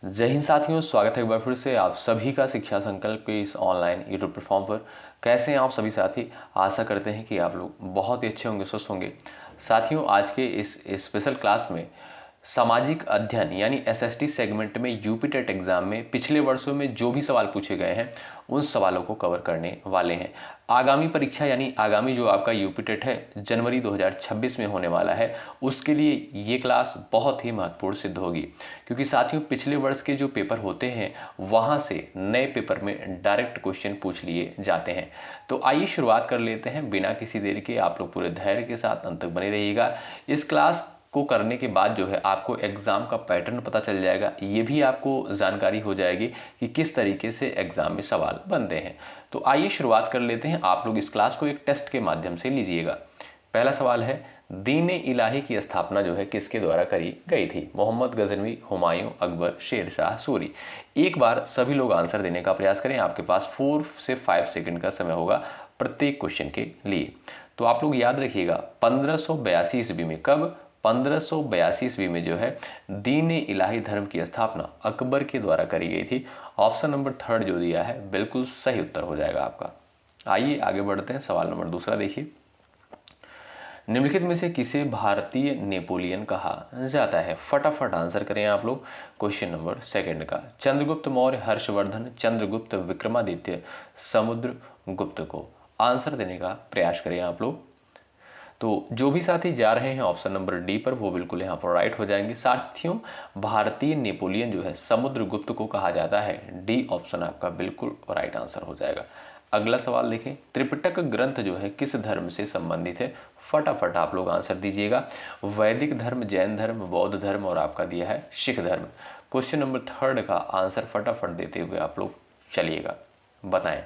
जय हिंद साथियों, स्वागत है एक बार फिर से आप सभी का शिक्षा संकल्प के इस ऑनलाइन यूट्यूब प्लेटफॉर्म पर। कैसे हैं आप सभी साथी? आशा करते हैं कि आप लोग बहुत ही अच्छे होंगे, स्वस्थ होंगे। साथियों, आज के इस स्पेशल क्लास में सामाजिक अध्ययन यानी एसएसटी सेगमेंट में यूपी टेट एग्जाम में पिछले वर्षों में जो भी सवाल पूछे गए हैं उन सवालों को कवर करने वाले हैं। आगामी परीक्षा यानी आगामी जो आपका यूपी टेट है जनवरी 2026 में होने वाला है, उसके लिए ये क्लास बहुत ही महत्वपूर्ण सिद्ध होगी, क्योंकि साथियों पिछले वर्ष के जो पेपर होते हैं वहाँ से नए पेपर में डायरेक्ट क्वेश्चन पूछ लिए जाते हैं। तो आइए शुरुआत कर लेते हैं बिना किसी देरी के। आप लोग पूरे धैर्य के साथ अंत तक बने रहिएगा। इस क्लास को करने के बाद जो है आपको एग्ज़ाम का पैटर्न पता चल जाएगा, ये भी आपको जानकारी हो जाएगी कि किस तरीके से एग्ज़ाम में सवाल बनते हैं। तो आइए शुरुआत कर लेते हैं। आप लोग इस क्लास को एक टेस्ट के माध्यम से लीजिएगा। पहला सवाल है, दीन इलाही की स्थापना जो है किसके द्वारा करी गई थी? मोहम्मद गजनवी, हुमायूं, अकबर, शेर शाह सूरी। एक बार सभी लोग आंसर देने का प्रयास करें। आपके पास 4 से 5 सेकंड का समय होगा प्रत्येक क्वेश्चन के लिए। तो आप लोग याद रखिएगा 1582 ईस्वी में, कब? 1582 ईस्वी में जो है दीन इलाही धर्म की स्थापना अकबर के द्वारा करी गई थी। ऑप्शन नंबर 3 जो दिया है बिल्कुल सही उत्तर हो जाएगा आपका। आइए आगे बढ़ते हैं। सवाल नंबर दूसरा देखिए, निम्नलिखित में से किसे भारतीय नेपोलियन कहा जाता है? फटाफट आंसर करें आप लोग क्वेश्चन नंबर सेकंड का। चंद्रगुप्त मौर्य, हर्षवर्धन, चंद्रगुप्त, विक्रमादित्य, समुद्रगुप्त को आंसर देने का प्रयास करें आप लोग। तो जो भी साथी जा रहे हैं ऑप्शन नंबर डी पर वो बिल्कुल यहाँ पर राइट हो जाएंगे। साथियों, भारतीय नेपोलियन जो है समुद्रगुप्त को कहा जाता है। डी ऑप्शन आपका बिल्कुल राइट आंसर हो जाएगा। अगला सवाल देखें, त्रिपिटक ग्रंथ जो है किस धर्म से संबंधित है? फटाफट आप लोग आंसर दीजिएगा। वैदिक धर्म, जैन धर्म, बौद्ध धर्म और आपका दिया है सिख धर्म। क्वेश्चन नंबर 3 का आंसर फटाफट देते हुए आप लोग चलिएगा, बताएं।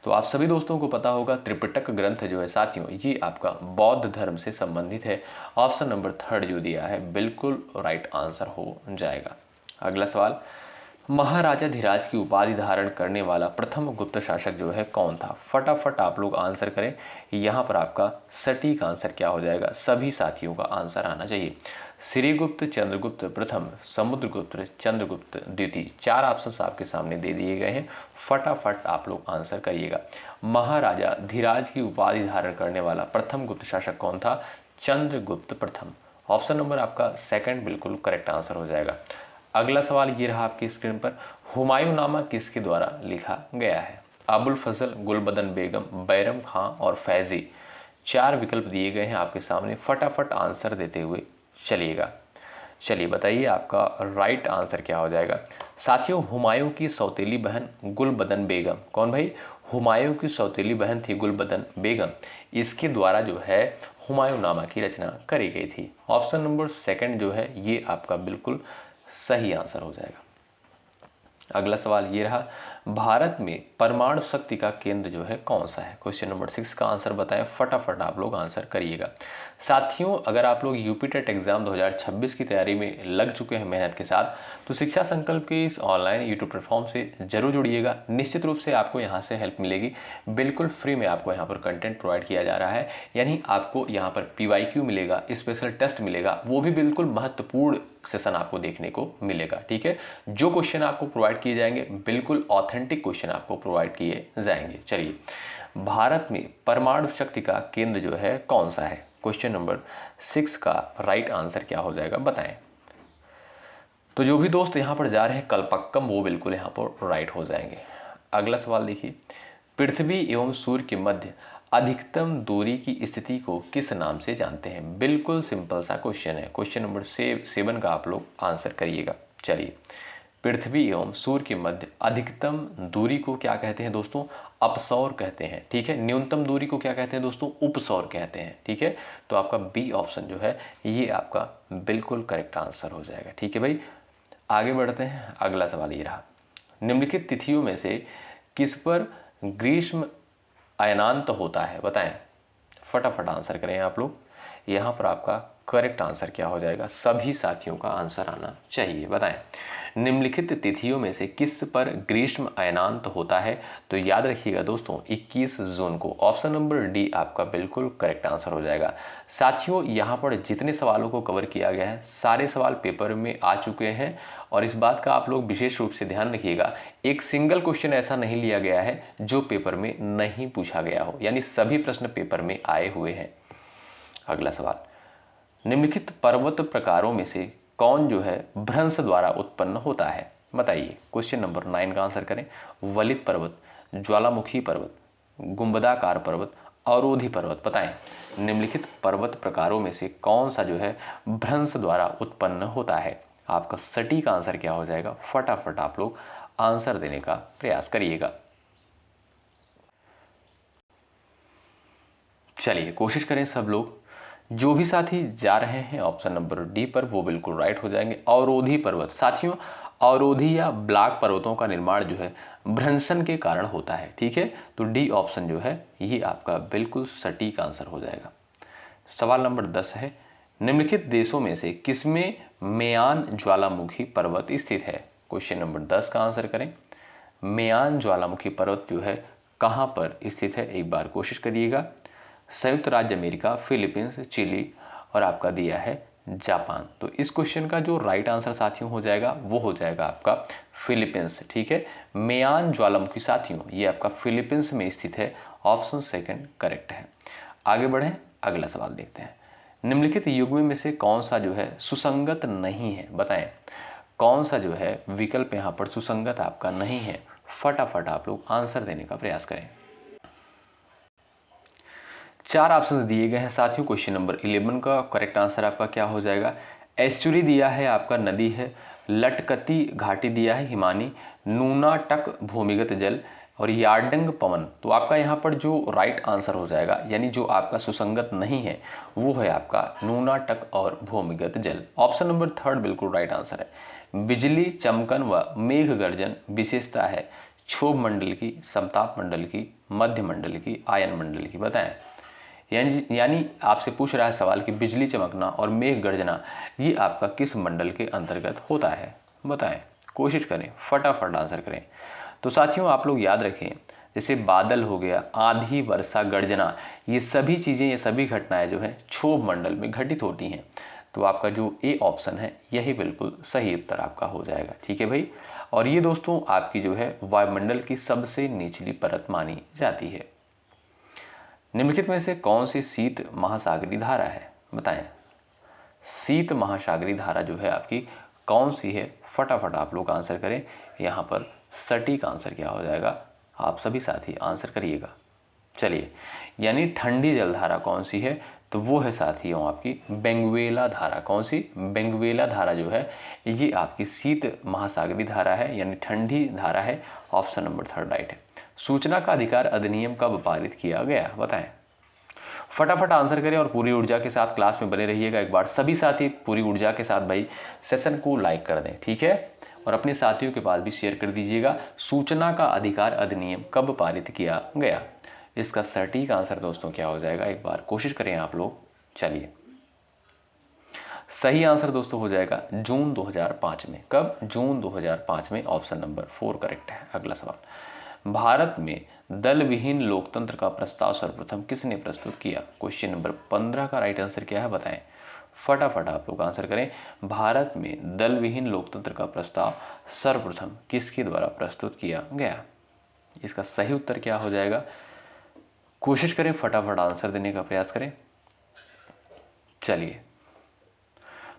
तो आप सभी दोस्तों को पता होगा त्रिपिटक ग्रंथ जो है साथियों ये आपका बौद्ध धर्म से संबंधित है। ऑप्शन नंबर 3 जो दिया है बिल्कुल राइट आंसर हो जाएगा। अगला सवाल, महाराजा धीराज की उपाधि धारण करने वाला प्रथम गुप्त शासक जो है कौन था? फटाफट आप लोग आंसर करें। यहाँ पर आपका सटीक आंसर क्या हो जाएगा? सभी साथियों का आंसर आना चाहिए। श्रीगुप्त, चंद्रगुप्त प्रथम, समुद्रगुप्त, चंद्रगुप्त द्वितीय। 4 ऑप्शन आपके सामने दे दिए गए हैं। फटाफट आप लोग आंसर करिएगा। महाराजा धीराज की उपाधि धारण करने वाला प्रथम गुप्त शासक कौन था? चंद्रगुप्त प्रथम। ऑप्शन नंबर आपका सेकंड बिल्कुल करेक्ट आंसर हो जाएगा। अगला सवाल ये रहा आपकी स्क्रीन पर, हुमायूं नामा किसके द्वारा लिखा गया है? अबुल फजल, गुलबदन बेगम, बैरम खां और फैजी। 4 विकल्प दिए गए हैं आपके सामने। फटाफट आंसर देते हुए चलिएगा। चलिए बताइए आपका राइट आंसर क्या हो जाएगा? साथियों, हुमायूं की सौतेली बहन गुलबदन बेगम। कौन भाई? हुमायूं की सौतेली बहन थी गुलबदन बेगम। इसके द्वारा जो है हुमायूं नामा की रचना करी गई थी। ऑप्शन नंबर सेकंड जो है ये आपका बिल्कुल सही आंसर हो जाएगा। अगला सवाल ये रहा, भारत में परमाणु शक्ति का केंद्र जो है कौन सा है? क्वेश्चन नंबर 6 का आंसर बताएं। फटाफट आप लोग आंसर करिएगा। साथियों, अगर आप लोग यूपी टेट एग्जाम 2026 की तैयारी में लग चुके हैं मेहनत के साथ, तो शिक्षा संकल्प के इस ऑनलाइन यूट्यूब प्लेटफॉर्म से जरूर जुड़िएगा। निश्चित रूप से आपको यहाँ से हेल्प मिलेगी। बिल्कुल फ्री में आपको यहाँ पर कंटेंट प्रोवाइड किया जा रहा है, यानी आपको यहाँ पर PYQ मिलेगा, स्पेशल टेस्ट मिलेगा, वो भी बिल्कुल महत्वपूर्ण सेशन आपको देखने को मिलेगा। ठीक है, जो क्वेश्चन आपको प्रोवाइड किए जाएंगे बिल्कुल ऑथेंटिक क्वेश्चन आपको प्रोवाइड किए जाएंगे। चलिए, भारत में परमाणु शक्ति का केंद्र जो है कौन सा है? क्वेश्चन नंबर 6 का राइट आंसर क्या हो जाएगा, बताएं। तो जो भी दोस्त यहाँ पर जा रहे हैं कलपक्कम, वो बिल्कुल यहाँ पर राइट हो जाएंगे। अगला सवाल देखिए, पृथ्वी एवं सूर्य के मध्य अधिकतम दूरी की स्थिति को किस नाम से जानते हैं? बिल्कुल सिंपल सा क्वेश्चन है। क्वेश्चन नंबर 7 का आप लोग आंसर करिएगा। चलिए, पृथ्वी एवं सूर्य के मध्य अधिकतम दूरी को क्या कहते हैं दोस्तों? अपसौर कहते हैं। ठीक है, न्यूनतम दूरी को क्या कहते हैं दोस्तों? उपसौर कहते हैं। ठीक है, तो आपका बी ऑप्शन जो है ये आपका बिल्कुल करेक्ट आंसर हो जाएगा। ठीक है भाई, आगे बढ़ते हैं। अगला सवाल ये रहा, निम्नलिखित तिथियों में से किस पर ग्रीष्म अयनांत होता है? बताएं। फटाफट आंसर करें आप लोग। यहाँ पर आपका करेक्ट आंसर क्या हो जाएगा? सभी साथियों का आंसर आना चाहिए, बताएं। निम्नलिखित तिथियों में से किस पर ग्रीष्म अयनांत होता है? तो याद रखिएगा दोस्तों 21 जून को। ऑप्शन नंबर डी आपका बिल्कुल करेक्ट आंसर हो जाएगा। साथियों यहाँ पर जितने सवालों को कवर किया गया है सारे सवाल पेपर में आ चुके हैं और इस बात का आप लोग विशेष रूप से ध्यान रखिएगा, एक सिंगल क्वेश्चन ऐसा नहीं लिया गया है जो पेपर में नहीं पूछा गया हो, यानी सभी प्रश्न पेपर में आए हुए हैं। अगला सवाल, निम्नलिखित पर्वत प्रकारों में से कौन जो है भ्रंश द्वारा उत्पन्न होता है? बताइए। क्वेश्चन नंबर 9 का आंसर करें। वलित पर्वत, ज्वालामुखी पर्वत, गुंबदाकार पर्वत, अवरोधी पर्वत। बताएं निम्नलिखित पर्वत प्रकारों में से कौन सा जो है भ्रंश द्वारा उत्पन्न होता है? आपका सटीक आंसर क्या हो जाएगा? फटाफट आप लोग आंसर देने का प्रयास करिएगा। चलिए कोशिश करें सब लोग। जो भी साथी जा रहे हैं ऑप्शन नंबर डी पर वो बिल्कुल राइट हो जाएंगे। अवरोधी पर्वत। साथियों अवरोधी या ब्लॉक पर्वतों का निर्माण जो है भ्रंशन के कारण होता है। ठीक है, तो डी ऑप्शन जो है ये आपका बिल्कुल सटीक आंसर हो जाएगा। सवाल नंबर 10 है, निम्नलिखित देशों में से किसमें मेयान ज्वालामुखी पर्वत स्थित है? क्वेश्चन नंबर 10 का आंसर करें। मेयान ज्वालामुखी पर्वत जो है कहाँ पर स्थित है? एक बार कोशिश करिएगा। संयुक्त राज्य अमेरिका, फिलीपींस, चिली और आपका दिया है जापान। तो इस क्वेश्चन का जो राइट आंसर साथियों हो जाएगा वो हो जाएगा आपका फिलीपींस। ठीक है, मेयान ज्वालामुखी साथियों ये आपका फिलीपींस में स्थित है। ऑप्शन सेकंड करेक्ट है। आगे बढ़ें, अगला सवाल देखते हैं। निम्नलिखित युग्म में से कौन सा जो है सुसंगत नहीं है? बताएं कौन सा जो है विकल्प यहाँ पर सुसंगत आपका नहीं है? फटाफट आप लोग आंसर देने का प्रयास करें। 4 ऑप्शन दिए गए हैं साथियों। क्वेश्चन नंबर 11 का करेक्ट आंसर आपका क्या हो जाएगा? एस्चुरी दिया है आपका नदी है, लटकती घाटी दिया है हिमानी, नूनाटक भूमिगत जल और यार्डंग पवन। तो आपका यहाँ पर जो राइट आंसर हो जाएगा यानी जो आपका सुसंगत नहीं है वो है आपका नूनाटक और भूमिगत जल। ऑप्शन नंबर 3 बिल्कुल राइट आंसर है। बिजली चमकन व मेघ गर्जन विशेषता है क्षोभ मंडल की, समताप मंडल की, मध्य मंडल की, आयन मंडल की। बताएं यानी आपसे पूछ रहा है सवाल कि बिजली चमकना और मेघ गर्जना ये आपका किस मंडल के अंतर्गत होता है? बताएं, कोशिश करें, फटाफट आंसर करें। तो साथियों आप लोग याद रखें, जैसे बादल हो गया, आंधी, वर्षा, गर्जना, ये सभी चीज़ें, ये सभी घटनाएं जो हैं क्षोभ मंडल में घटित होती हैं। तो आपका जो ए ऑप्शन है यही बिल्कुल सही उत्तर आपका हो जाएगा। ठीक है भाई, और ये दोस्तों आपकी जो है वायुमंडल की सबसे निचली परत मानी जाती है। निम्नलिखित में से कौन सी शीत महासागरीय धारा है? बताएं शीत महासागरीय धारा जो है आपकी कौन सी है? फटाफट आप लोग आंसर करें। यहाँ पर सटीक आंसर क्या हो जाएगा? आप सभी साथी आंसर करिएगा। चलिए, यानी ठंडी जलधारा कौन सी है? तो वो है साथियों आपकी बेंगुएला धारा। कौन सी? बेंगुएला धारा जो है ये आपकी शीत महासागरीय धारा है, यानी ठंडी धारा है। ऑप्शन नंबर 3 राइट है। सूचना का अधिकार अधिनियम कब पारित किया गया? बताएं, फटाफट आंसर करें और पूरी ऊर्जा के साथ क्लास में बने रहिएगा। एक बार सभी साथी पूरी ऊर्जा के साथ भाई सेशन को लाइक कर दें। ठीक है, और अपने साथियों के पास भी शेयर कर दीजिएगा। सूचना का अधिकार अधिनियम कब पारित किया गया? इसका सटीक आंसर दोस्तों क्या हो जाएगा? एक बार कोशिश करें आप लोग। चलिए, सही आंसर दोस्तों हो जाएगा जून 2005 में। कब? जून 2005 में। ऑप्शन नंबर 4 करेक्ट है। अगला सवाल, भारत में दल विहीन लोकतंत्र का प्रस्ताव सर्वप्रथम किसने प्रस्तुत किया? क्वेश्चन नंबर 15 का राइट आंसर क्या है? बताएं, फटाफट आप लोग आंसर करें। भारत में दल विहीन लोकतंत्र का प्रस्ताव सर्वप्रथम किसके द्वारा प्रस्तुत किया गया? इसका सही उत्तर क्या हो जाएगा? कोशिश करें, फटाफट आंसर देने का प्रयास करें। चलिए,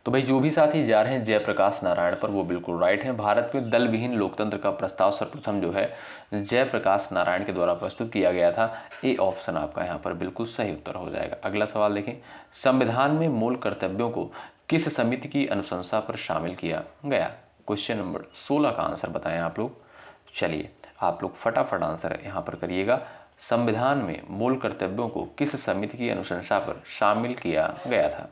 तो भाई जो भी साथी जा रहे हैं जयप्रकाश नारायण पर वो बिल्कुल राइट है। भारत में दल विहीन लोकतंत्र का प्रस्ताव सर्वप्रथम जो है जयप्रकाश नारायण के द्वारा प्रस्तुत किया गया था। ए ऑप्शन आपका यहाँ पर बिल्कुल सही उत्तर हो जाएगा। अगला सवाल देखें, संविधान में मूल कर्तव्यों को किस समिति की अनुशंसा पर शामिल किया गया? क्वेश्चन नंबर 16 का आंसर बताएं आप लोग। चलिए, आप लोग फटाफट आंसर यहाँ पर करिएगा। संविधान में मूल कर्तव्यों को किस समिति की अनुशंसा पर शामिल किया गया था?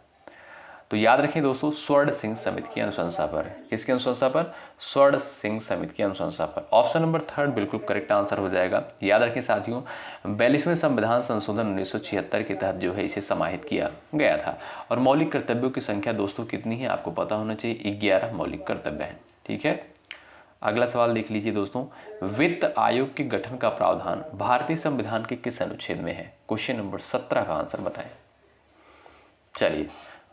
तो याद रखें दोस्तों, स्वर्ण सिंह समिति की अनुशंसा पर। किसकी अनुशंसा पर? स्वर्ण सिंह समिति की अनुशंसा पर। ऑप्शन नंबर 3 बिल्कुल करेक्ट आंसर हो जाएगा। याद रखें साथियों, 42वें संविधान संशोधन 1976 के तहत जो है इसे समाहित किया गया था। और मौलिक कर्तव्यों की संख्या दोस्तों कितनी है आपको पता होना चाहिए? 11 मौलिक कर्तव्य हैं। ठीक है, अगला सवाल देख लीजिए दोस्तों, वित्त आयोग के गठन का प्रावधान भारतीय संविधान के किस अनुच्छेद में है? क्वेश्चन नंबर 17 का आंसर बताएं। चलिए,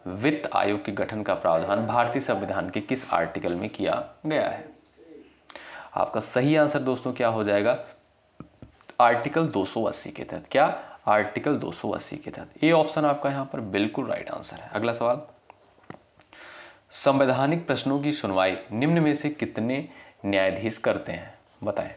वित्त आयोग के गठन का प्रावधान भारतीय संविधान के किस आर्टिकल में किया गया है? आपका सही आंसर दोस्तों क्या हो जाएगा? आर्टिकल 280 के तहत। क्या? आर्टिकल 280 के तहत। ये ऑप्शन आपका यहां पर बिल्कुल राइट आंसर है। अगला सवाल, संवैधानिक प्रश्नों की सुनवाई निम्न में से कितने न्यायाधीश करते हैं? बताएं।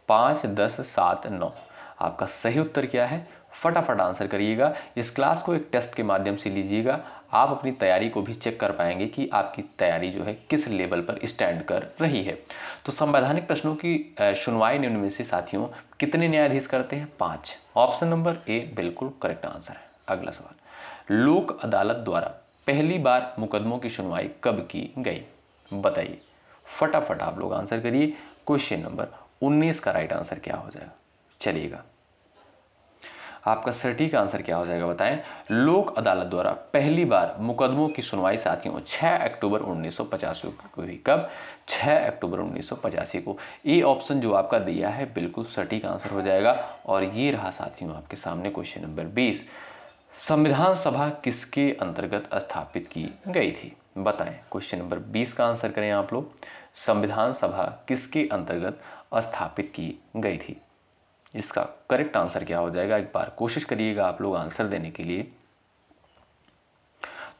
5, 10, 7, 9। आपका सही उत्तर क्या है? फटाफट आंसर करिएगा। इस क्लास को एक टेस्ट के माध्यम से लीजिएगा, आप अपनी तैयारी को भी चेक कर पाएंगे कि आपकी तैयारी जो है किस लेवल पर स्टैंड कर रही है। तो संवैधानिक प्रश्नों की सुनवाई निम्न में से साथियों कितने न्यायाधीश करते हैं? 5। ऑप्शन नंबर ए बिल्कुल करेक्ट आंसर है। अगला सवाल, लोक अदालत द्वारा पहली बार मुकदमों की सुनवाई कब की गई? बताइए, फटाफट आप लोग आंसर करिए। क्वेश्चन नंबर 19 का राइट आंसर क्या हो जाएगा? चलिएगा, आपका सटीक आंसर क्या हो जाएगा बताएं। लोक अदालत द्वारा पहली बार मुकदमों की सुनवाई साथियों 6 अक्टूबर 1985 को हुई। कब? 6 अक्टूबर 1985 को। ये ऑप्शन जो आपका दिया है बिल्कुल सटीक आंसर हो जाएगा। और ये रहा साथियों आपके सामने क्वेश्चन नंबर 20, संविधान सभा किसके अंतर्गत स्थापित की गई थी? बताएं। क्वेश्चन नंबर 20 का आंसर करें आप लोग। संविधान सभा किसके अंतर्गत स्थापित की गई थी? इसका करेक्ट आंसर क्या हो जाएगा? एक बार कोशिश करिएगा आप लोग आंसर देने के लिए।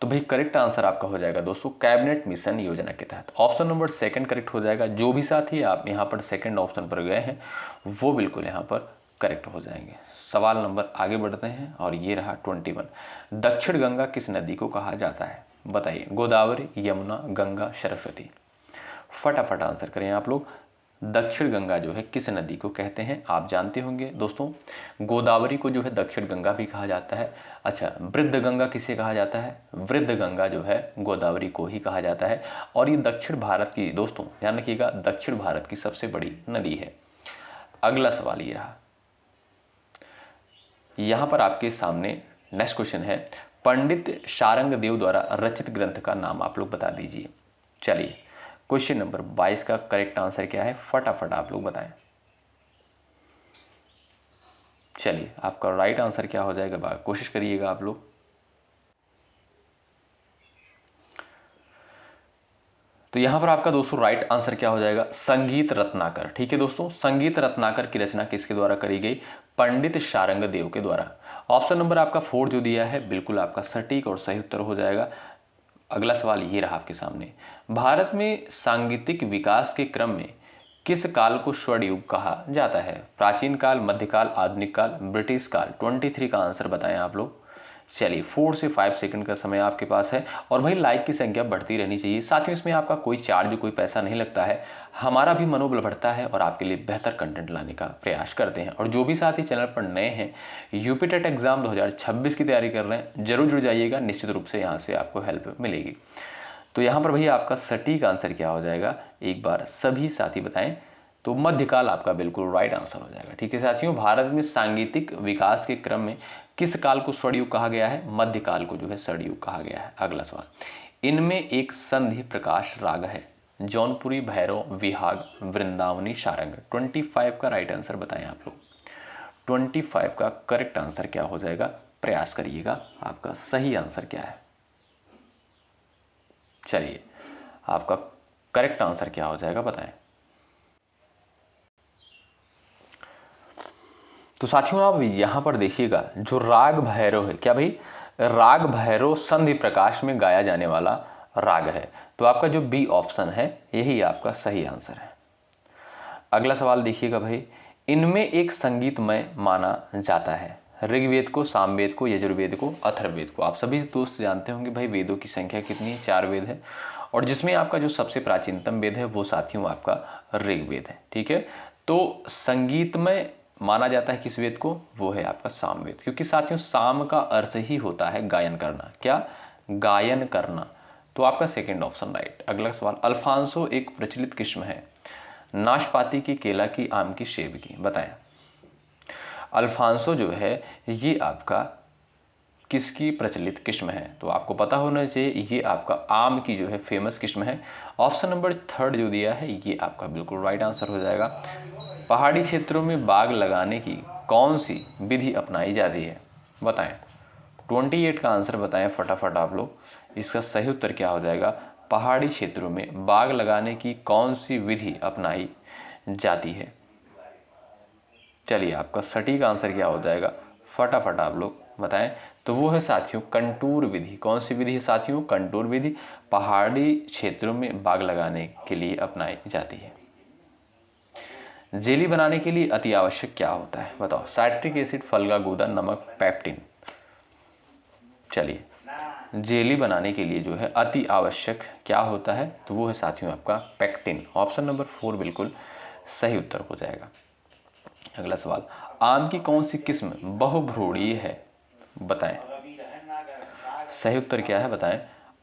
तो भाई करेक्ट आंसर आपका हो जाएगा दोस्तों कैबिनेट मिशन योजना के तहत। ऑप्शन नंबर सेकंड करेक्ट हो जाएगा। जो भी साथी आप यहाँ पर सेकंड ऑप्शन पर गए हैं वो बिल्कुल यहाँ पर करेक्ट हो जाएंगे। सवाल नंबर आगे बढ़ते हैं और ये रहा 21, दक्षिण गंगा किस नदी को कहा जाता है? बताइए। गोदावरी, यमुना, गंगा, सरस्वती। फटाफट आंसर करें आप लोग। दक्षिण गंगा जो है किस नदी को कहते हैं? आप जानते होंगे दोस्तों, गोदावरी को जो है दक्षिण गंगा भी कहा जाता है। अच्छा, वृद्ध गंगा किसे कहा जाता है? वृद्ध गंगा जो है गोदावरी को ही कहा जाता है। और ये दक्षिण भारत की, दोस्तों ध्यान रखिएगा, दक्षिण भारत की सबसे बड़ी नदी है। अगला सवाल ये रहा, यहां पर आपके सामने नेक्स्ट क्वेश्चन है, पंडित शारंग देव द्वारा रचित ग्रंथ का नाम आप लोग बता दीजिए। चलिए, क्वेश्चन नंबर 22 का करेक्ट आंसर क्या है? फटाफट आप लोग बताएं। चलिए, आपका राइट आंसर क्या हो जाएगा? कोशिश करिएगा आप लोग। तो यहां पर आपका दोस्तों राइट आंसर क्या हो जाएगा? संगीत रत्नाकर। ठीक है दोस्तों, संगीत रत्नाकर की रचना किसके द्वारा करी गई? पंडित शारंग देव के द्वारा। ऑप्शन नंबर आपका 4 जो दिया है बिल्कुल आपका सटीक और सही उत्तर हो जाएगा। अगला सवाल ये रहा आपके सामने, भारत में सांगीतिक विकास के क्रम में किस काल को स्वर्ण युग कहा जाता है? प्राचीन काल, मध्यकाल, आधुनिक काल, ब्रिटिश काल। 23 का आंसर बताएं आप लोग। चलिए, 4 से 5 सेकंड का समय आपके पास है। और भाई लाइक की संख्या बढ़ती रहनी चाहिए साथियों। इसमें आपका कोई चार्ज, कोई पैसा नहीं लगता है। हमारा भी मनोबल बढ़ता है और आपके लिए बेहतर कंटेंट लाने का प्रयास करते हैं। और जो भी साथी चैनल पर नए हैं, यूपी टेट एग्जाम 2026 की तैयारी कर रहे हैं, जरूर जुड़ जाइएगा। निश्चित रूप से यहाँ से आपको हेल्प मिलेगी। तो यहाँ पर भैया आपका सटीक आंसर क्या हो जाएगा? एक बार सभी साथी बताएं। तो मध्यकाल आपका बिल्कुल राइट आंसर हो जाएगा। ठीक है साथियों, भारत में सांगीतिक विकास के क्रम में किस काल को स्वर्ण युग कहा गया है? मध्यकाल को जो है स्वर्ण युग कहा गया है। अगला सवाल, इनमें एक संधि प्रकाश राग है, जौनपुरी, भैरव, विहाग, वृंदावनी, शारंग। 25 का राइट आंसर बताएं आप लोग। 25 का करेक्ट आंसर क्या हो जाएगा? प्रयास करिएगा, आपका सही आंसर क्या है? चलिए, आपका करेक्ट आंसर क्या हो जाएगा बताएं। तो साथियों आप यहां पर देखिएगा, जो राग भैरव है, क्या भाई? राग भैरव संधि प्रकाश में गाया जाने वाला राग है। तो आपका जो बी ऑप्शन है यही आपका सही आंसर है। अगला सवाल देखिएगा भाई, इनमें एक संगीतमय माना जाता है ऋग्वेद को, सामवेद को, यजुर्वेद को, अथर्ववेद को। आप सभी दोस्त जानते होंगे भाई वेदों की संख्या कितनी है? 4 वेद है। और जिसमें आपका जो सबसे प्राचीनतम वेद है वो साथियों आपका ऋग्वेद है। ठीक है, तो संगीतमय माना जाता है किस वेद को? वो है आपका सामवेद। क्योंकि साथियों साम का अर्थ ही होता है गायन करना। क्या? गायन करना। तो आपका सेकंड ऑप्शन राइट। अगला सवाल, अल्फांसो एक प्रचलित किस्म है नाशपाती की, केला की, आम की, सेब की। बताएं। अल्फांसो जो है ये आपका किसकी प्रचलित किस्म है? तो आपको पता होना चाहिए ये आपका आम की जो है फेमस किस्म है। ऑप्शन नंबर थर्ड जो दिया है ये आपका बिल्कुल राइट आंसर हो जाएगा। पहाड़ी क्षेत्रों में बाग लगाने की कौन सी विधि अपनाई जाती है? बताएं। 28 का आंसर बताएं फटाफट आप लोग। इसका सही उत्तर क्या हो जाएगा? पहाड़ी क्षेत्रों में बाग लगाने की कौन सी विधि अपनाई जाती है? चलिए आपका सटीक आंसर क्या हो जाएगा फटाफट आप लोग बताएं। तो वो है साथियों कंटूर विधि। कौन सी विधि है साथियों? कंटूर विधि पहाड़ी क्षेत्रों में बाग लगाने के लिए अपनाई जाती है। जेली बनाने के लिए अति आवश्यक क्या होता है? बताओ। साइट्रिक एसिड, फल का गूदा, नमक, पेप्टिन। चलिए जेली बनाने के लिए जो है अति आवश्यक क्या होता है? तो वो है साथियों आपका पेक्टिन। ऑप्शन नंबर 4 बिल्कुल सही उत्तर हो जाएगा। अगला सवाल, आम की कौन सी किस्म बहुभ्रूणीय है? बताएं। सही उत्तर क्या है बताएं।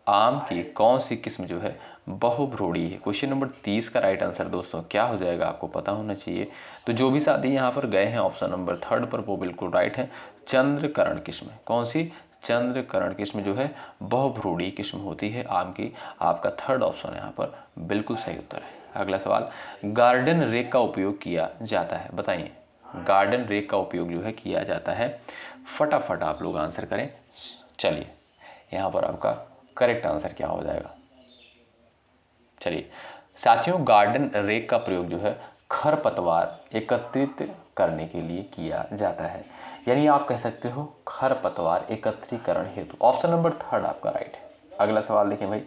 आम की कौन सी किस्म जो है बहुभ्रूणीय है? क्वेश्चन नंबर 30 का राइट आंसर दोस्तों क्या हो जाएगा आपको पता होना चाहिए। तो जो भी साथी यहाँ पर गए हैं ऑप्शन नंबर थर्ड पर वो बिल्कुल राइट है। चंद्रकरण किस्म। कौन सी? चंद्रकरण किस्म जो है बहुभ्रूणीय किस्म होती है आम की। आपका थर्ड ऑप्शन यहाँ पर बिल्कुल सही उत्तर है। अगला सवाल, गार्डन रेक का उपयोग किया जाता है? बताइए। गार्डन रेक का उपयोग जो है किया जाता है। फटाफट आप लोग आंसर करें। चलिए यहाँ पर आपका करेक्ट आंसर क्या हो जाएगा? चलिए साथियों गार्डन रेक का प्रयोग जो है खरपतवार एकत्रित करने के लिए किया जाता है। यानी आप कह सकते हो खरपतवार एकत्रीकरण हेतु। ऑप्शन नंबर थर्ड आपका राइट है। अगला सवाल देखिए भाई,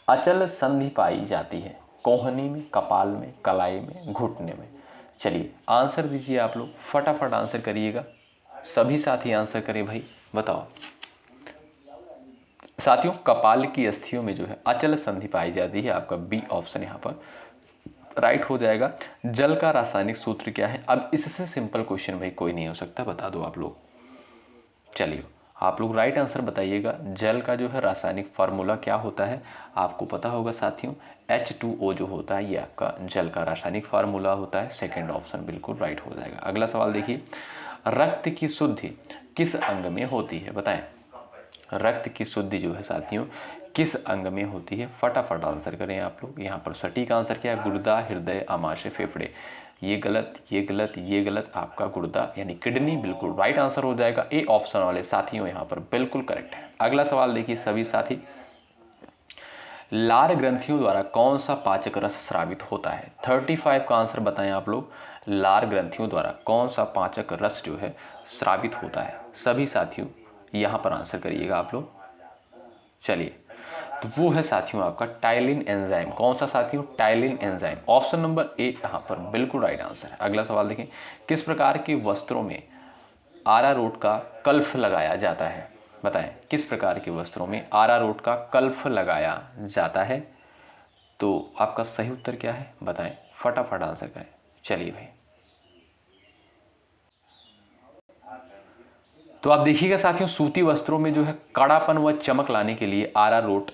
अचल संधि पाई जाती है कोहनी में, कपाल में, कलाई में, घुटने में। चलिए आंसर दीजिए आप लोग फटाफट आंसर करिएगा। सभी साथी आंसर करें भाई। बताओ साथियों कपाल की अस्थियों में जो है अचल संधि पाई जाती है। आपका बी ऑप्शन यहाँ पर राइट हो जाएगा। जल का रासायनिक सूत्र क्या है? अब इससे सिंपल क्वेश्चन भाई कोई नहीं हो सकता, बता दो आप लोग। चलिए आप लोग राइट आंसर बताइएगा। जल का जो है रासायनिक फार्मूला क्या होता है? आपको पता होगा साथियों H2O जो होता है ये आपका जल का रासायनिक फार्मूला होता है। सेकेंड ऑप्शन बिल्कुल राइट हो जाएगा। अगला सवाल देखिए, रक्त की शुद्धि किस अंग में होती है? बताएं। रक्त की शुद्धि जो है साथियों किस अंग में होती है? फटाफट आंसर करें आप लोग। यहाँ पर सटीक आंसर क्या है? गुर्दा, हृदय, आमाशय, फेफड़े। ये गलत, ये गलत, ये गलत। आपका गुर्दा यानी किडनी बिल्कुल राइट आंसर हो जाएगा। ए ऑप्शन वाले साथियों यहाँ पर बिल्कुल करेक्ट है। अगला सवाल देखिए सभी साथी, लार ग्रंथियों द्वारा कौन सा पाचक रस स्रावित होता है? 35 का आंसर बताएं आप लोग। लार ग्रंथियों द्वारा कौन सा पाचक रस जो है स्रावित होता है? सभी साथियों यहाँ पर आंसर करिएगा आप लोग। चलिए तो वो है साथियों आपका टाइलिन एंजाइम। कौन सा साथियों? Ptyalin enzyme. Option number A यहाँ पर बिल्कुल राइट आंसर है। अगला सवाल देखें, किस प्रकार के वस्त्रों में अरारोट का कल्फ लगाया जाता है? बताएं किस प्रकार के वस्त्रों में अरारोट का कल्फ लगाया जाता है? तो आपका सही उत्तर क्या है बताएं, फटाफट आंसर करें। चलिए भाई तो आप देखिएगा साथियों सूती वस्त्रों में जो है कड़ापन व चमक लाने के लिए अरारोट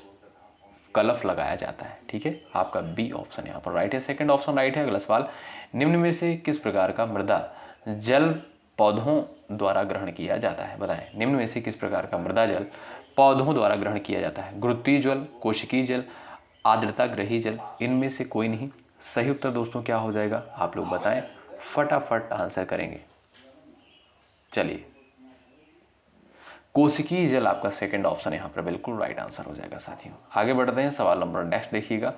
कलफ लगाया जाता है। ठीक है आपका बी ऑप्शन यहाँ पर राइट है। सेकंड ऑप्शन राइट है। अगला सवाल, निम्न में से किस प्रकार का मृदा जल पौधों द्वारा ग्रहण किया जाता है? बताएं निम्न में से किस प्रकार का मृदा जल पौधों द्वारा ग्रहण किया जाता है? गुरुत्वीय जल, कोशिकीय जल, आर्द्रता ग्रही जल। इनमें से कोई नहीं। सही उत्तर दोस्तों क्या हो जाएगा आप लोग बताएं, फटाफट आंसर करेंगे। चलिए कोशिकीय जल आपका सेकंड ऑप्शन यहाँ पर बिल्कुल राइट आंसर हो जाएगा। साथियों आगे बढ़ते हैं। सवाल नंबर नेक्स्ट देखिएगा,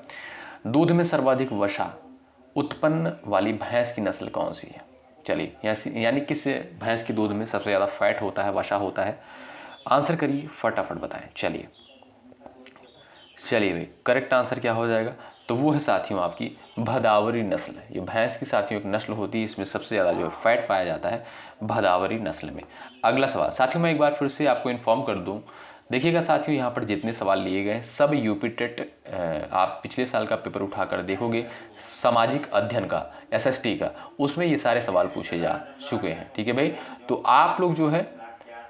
दूध में सर्वाधिक वसा उत्पन्न वाली भैंस की नस्ल कौन सी है? चलिए यानी किस भैंस की दूध में सबसे ज़्यादा फैट होता है, वसा होता है? आंसर करिए फटाफट बताएं। चलिए भाई करेक्ट आंसर क्या हो जाएगा? तो वो है साथियों आपकी भदावरी नस्ल। ये भैंस की साथियों एक नस्ल होती है, इसमें सबसे ज़्यादा जो है फैट पाया जाता है भदावरी नस्ल में। अगला सवाल साथियों मैं एक बार फिर से आपको इन्फॉर्म कर दूं, देखिएगा साथियों यहाँ पर जितने सवाल लिए गए सब यूपी टेट आप पिछले साल का पेपर उठाकर देखोगे सामाजिक अध्ययन का SST का, उसमें ये सारे सवाल पूछे जा चुके हैं। ठीक है भाई, तो आप लोग जो है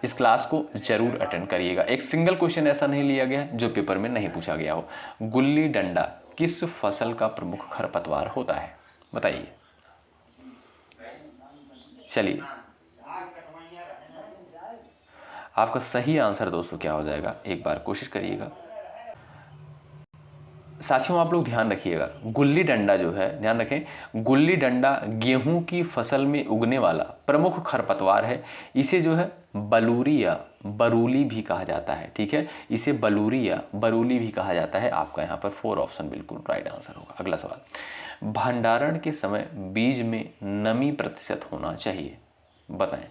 इस क्लास को जरूर अटेंड करिएगा। एक सिंगल क्वेश्चन ऐसा नहीं लिया गया जो पेपर में नहीं पूछा गया हो। गुल्ली डंडा किस फसल का प्रमुख खरपतवार होता है? बताइए। चलिए आपका सही आंसर दोस्तों क्या हो जाएगा, एक बार कोशिश करिएगा। साथियों आप लोग ध्यान रखिएगा, गुल्ली डंडा जो है, ध्यान रखें, गुल्ली डंडा गेहूं की फसल में उगने वाला प्रमुख खरपतवार है। इसे जो है बलूरी या बरूली भी कहा जाता है। ठीक है, इसे बलूरी या बरूली भी कहा जाता है। आपका यहाँ पर 4 ऑप्शन बिल्कुल राइट आंसर होगा। अगला सवाल, भंडारण के समय बीज में नमी प्रतिशत होना चाहिए, बताएं।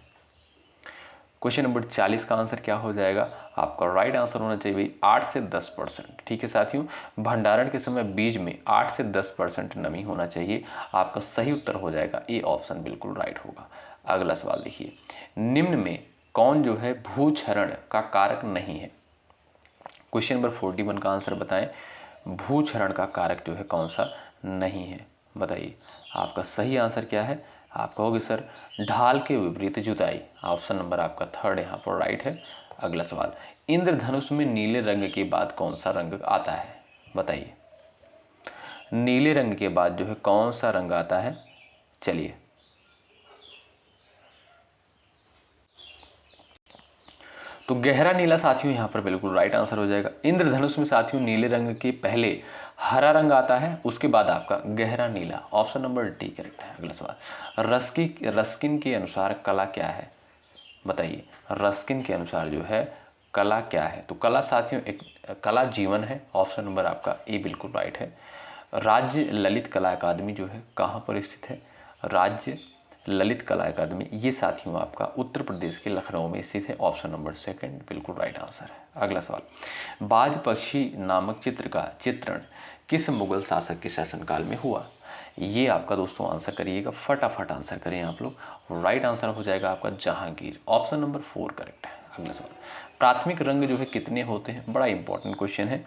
क्वेश्चन नंबर 40 का आंसर क्या हो जाएगा, आपका राइट आंसर होना चाहिए 8 से 10%। ठीक है साथियों, भंडारण के समय बीज में 8 से 10% नमी होना चाहिए। आपका सही उत्तर हो जाएगा ए ऑप्शन बिल्कुल राइट होगा। अगला सवाल देखिए, निम्न में कौन जो है भूक्षरण का कारक नहीं है। क्वेश्चन नंबर 41 का आंसर बताएं, भूक्षरण का कारक जो है कौन सा नहीं है, बताइए। आपका सही आंसर क्या है, आप कहोगे सर ढाल के विपरीत जुताई। ऑप्शन नंबर आपका 3 यहाँ पर राइट है। अगला सवाल, इंद्रधनुष में नीले रंग के बाद कौन सा रंग आता है, बताइए। नीले रंग के बाद जो है कौन सा रंग आता है, चलिए। तो गहरा नीला साथियों यहाँ पर बिल्कुल राइट आंसर हो जाएगा। इंद्रधनुष में साथियों नीले रंग के पहले हरा रंग आता है, उसके बाद आपका गहरा नीला। ऑप्शन नंबर डी करेक्ट है। अगला सवाल, रस्किन के अनुसार कला क्या है, बताइए। रस्किन के अनुसार जो है कला क्या है, तो कला साथियों एक कला जीवन है। ऑप्शन नंबर आपका ए बिल्कुल राइट है। राज्य ललित कला अकादमी जो है कहाँ पर स्थित है, राज्य ललित कला अकादमी, ये साथियों आपका उत्तर प्रदेश के लखनऊ में स्थित है। ऑप्शन नंबर 2 बिल्कुल राइट आंसर है। अगला सवाल, बाज पक्षी नामक चित्र का चित्रण किस मुगल शासक के शासनकाल में हुआ। ये आपका दोस्तों आंसर करिएगा, फटाफट आंसर करें आप लोग। राइट आंसर हो जाएगा आपका जहांगीर। ऑप्शन नंबर 4 करेक्ट है। अगला सवाल, प्राथमिक रंग जो है कितने होते हैं, बड़ा इंपॉर्टेंट क्वेश्चन है।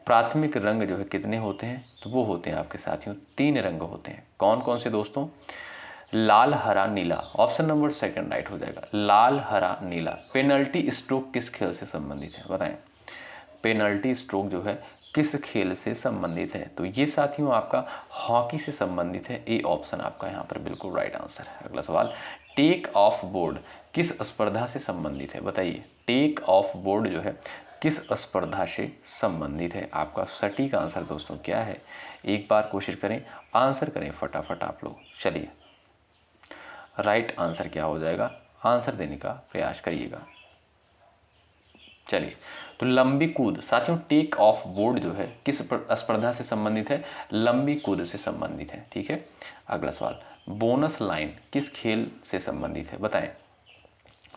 प्राथमिक रंग जो है कितने होते हैं, तो वो होते हैं आपके साथियों 3 रंग होते हैं। कौन कौन से दोस्तों, लाल हरा नीला। ऑप्शन नंबर 2 राइट हो जाएगा, लाल हरा नीला। पेनल्टी स्ट्रोक किस खेल से संबंधित है, बताएं। पेनल्टी स्ट्रोक जो है किस खेल से संबंधित है, तो ये साथियों आपका हॉकी से संबंधित है। ए ऑप्शन आपका यहाँ पर बिल्कुल राइट आंसर है। अगला सवाल, टेक ऑफ बोर्ड किस स्पर्धा से संबंधित है, बताइए। टेक ऑफ बोर्ड जो है किस स्पर्धा से संबंधित है। आपका सटीक आंसर दोस्तों क्या है, एक बार कोशिश करें, आंसर करें फटाफट आप लोग। चलिए राइट आंसर क्या हो जाएगा, आंसर देने का प्रयास करिएगा। चलिए, तो लंबी कूद साथियों, टेक ऑफ बोर्ड जो है किस स्पर्धा से संबंधित है, लंबी कूद से संबंधित है। ठीक है। अगला सवाल, बोनस लाइन किस खेल से संबंधित है, बताएं।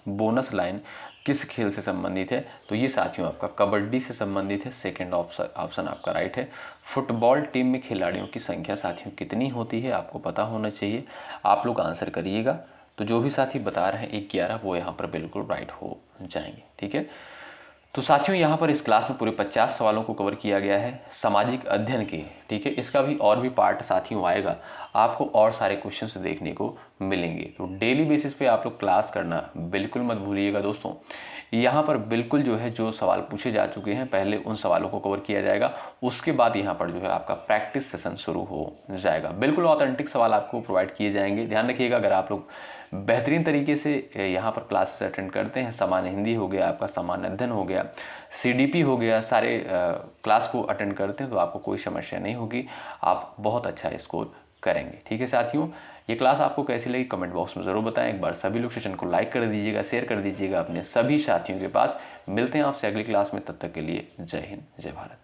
बोनस लाइन किस खेल से संबंधित है, तो ये साथियों आपका कबड्डी से संबंधित है। 2 ऑप्शन आपका राइट है। फुटबॉल टीम में खिलाड़ियों की संख्या साथियों कितनी होती है, आपको पता होना चाहिए। आप लोग आंसर करिएगा, तो जो भी साथी बता रहे हैं 11 वो यहाँ पर बिल्कुल राइट हो जाएंगे। ठीक है। तो साथियों यहाँ पर इस क्लास में पूरे 50 सवालों को कवर किया गया है सामाजिक अध्ययन के। ठीक है, इसका भी और भी पार्ट साथियों आएगा, आपको और सारे क्वेश्चंस देखने को मिलेंगे। तो डेली बेसिस पे आप लोग क्लास करना बिल्कुल मत भूलिएगा दोस्तों। यहाँ पर बिल्कुल जो है जो सवाल पूछे जा चुके हैं पहले उन सवालों को कवर किया जाएगा, उसके बाद यहाँ पर जो है आपका प्रैक्टिस सेशन शुरू हो जाएगा। बिल्कुल ऑथेंटिक सवाल आपको प्रोवाइड किए जाएंगे। ध्यान रखिएगा, अगर आप लोग बेहतरीन तरीके से यहाँ पर क्लासेस अटेंड करते हैं, सामान्य हिंदी हो गया, आपका सामान्य अध्ययन हो गया, CDP हो गया, सारे क्लास को अटेंड करते हैं तो आपको कोई समस्या नहीं होगी, आप बहुत अच्छा स्कोर करेंगे। ठीक है साथियों, ये क्लास आपको कैसी लगी कमेंट बॉक्स में ज़रूर बताएं। एक बार सभी लोग सेशन को लाइक कर दीजिएगा, शेयर कर दीजिएगा अपने सभी साथियों के पास। मिलते हैं आपसे अगली क्लास में, तब तक के लिए जय हिंद जय भारत।